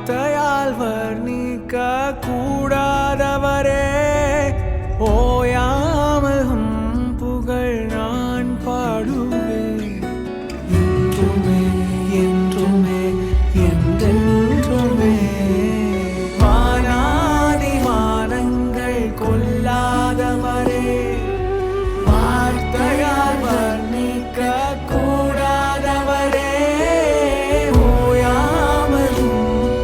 வார்த்தையால் வர்ணிக்க கூடாதவரே, ஓயாமல் புகழ் நான் பாடுவேன். என்றுமே என்றுமே என்றென்றுமே வானாதி வானங்கள் கொல்லாதவரே, வார்த்தையால் வர்ணிக்க கூடாதவரே, ஓயாமல்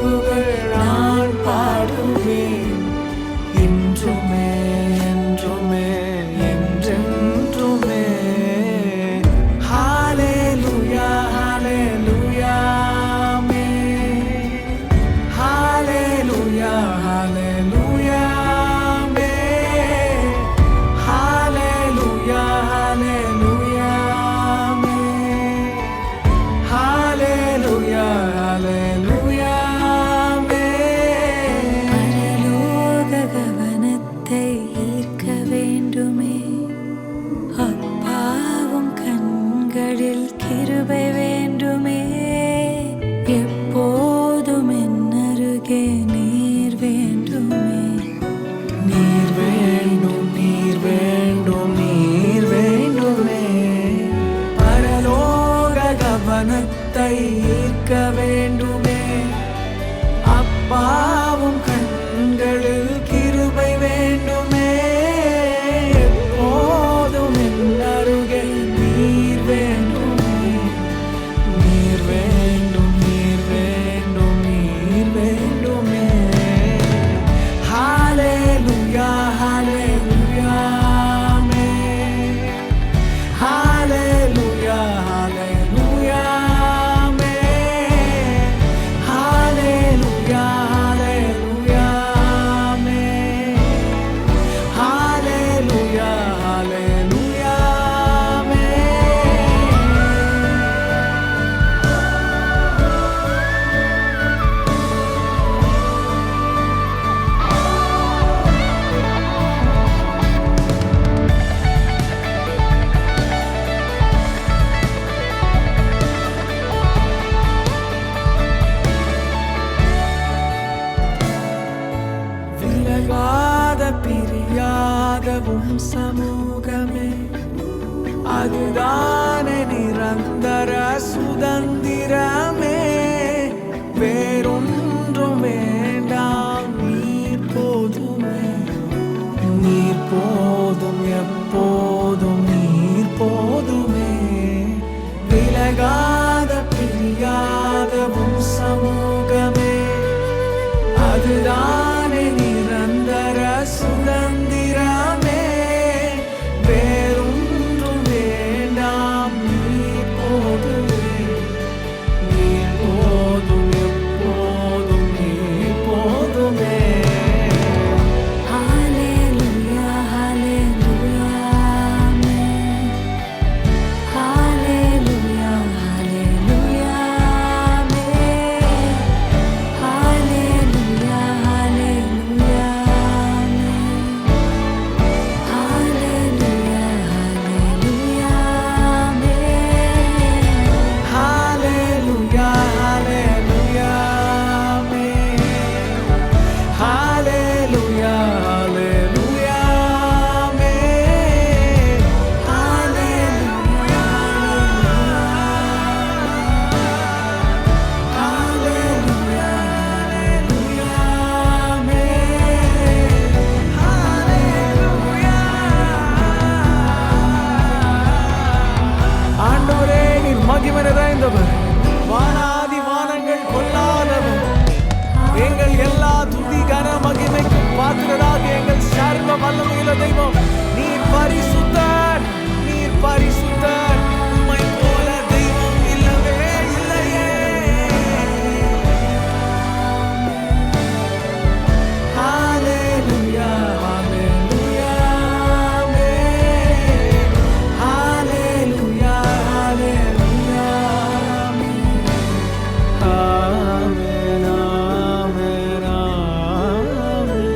புகழ் நான் பாடுவேன். என்றுமே என்றுமே என்றென்றுமே. ஹல்லேலூயா ஹல்லேலூயா ஆமென். ஹல்லேலூயா ஹல்லேலூயா ஆமென். ஹல்லேலூயா ஹல்லேலூயா ஆமென். ஹல்லேலூயா ஹல்லேலூயா ஆமென். பரலோக கவனத்தை ஈர்க்க வேண்டுமே, அப்பாவும் கண்களில் கிருபை வேண்டுமே, எப்போதும் என் அருகே நீர் வேண்டுமே. நீர் வேண்டும் நீர் வேண்டும் நீர் வேண்டுமே. பரலோக கவனத்தை ஈர்க்க வேண்டுமே, அப்பாவும் கண்களில் கிருபை வேண்டுமே, எப்போதும் என் அருகே நீர் வேண்டுமே. நீர் வேண்டும் நீர் வேண்டும் நீர் வேண்டுமே. ஹல்லேலூயா ஹல்லேலூயா ஆமென். ஹல்லேலூயா ஹல்லேலூயா ஆமென். ஹல்லேலூயா ஹல்லேலூயா ஆமென். ஹல்லேலூயா ஹல்லேலூயா ஆமென். விலகாத பிரியாத சமூகமே, அதுதானே நிரந்தர சுதந்திரமே. வேறொன்றும் வேண்டாம், நீர் போதுமே. நீர் போதும் எப்போதும் நீர் போதுமே. விலகாத பிரியாத சமூகமே, அதுதானே நிரந்தர சுதந்திரமே. வேறொன்றும் வேண்டாம், நீர் போதுமே. நீர் போதும் எப்போதும் நீர் போதுமே. ஹல்லேலூயா ஹல்லேலூயா ஆமென். ஹல்லேலூயா ஹல்லேலூயா ஆமென். ஹல்லேலூயா ஹல்லேலூயா ஆமென். ஹல்லேலூயா ஹல்லேலூயா ஆமென். ஹல்லேலூயா ஹல்லேலூயா ஆமென். ஹல்லேலூயா ஹல்லேலூயா ஆமென். ஹல்லேலூயா ஹல்லேலூயா ஹல்லேலூயா ஆமென். ஹல்லேலூயா. ஆண்டவரே, நீர் மகிமை நிறைந்தவர், வானாதி வானங்கள் கொள்ளாதவர், எங்கள் எல்லா துதி கன மகிமைக்கும் பாத்திரராக எங்கள் சர்வ வல்லமையுள்ள தெய்வம், நீர் பரிசுத்தர், நீர் பரிசுத்தர். உம்மை போல தெய்வம் இல்லவே இல்லையே. ஹல்லேலூயா ஹல்லேலூயா ஆமென். ஹல்லேலூயா ஹல்லேலூயா ஆமென். ஆமென் ஆமென் ஆமென்.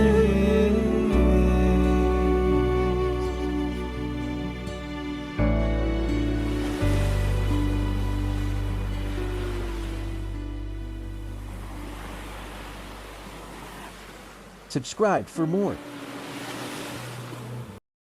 Subscribe for more.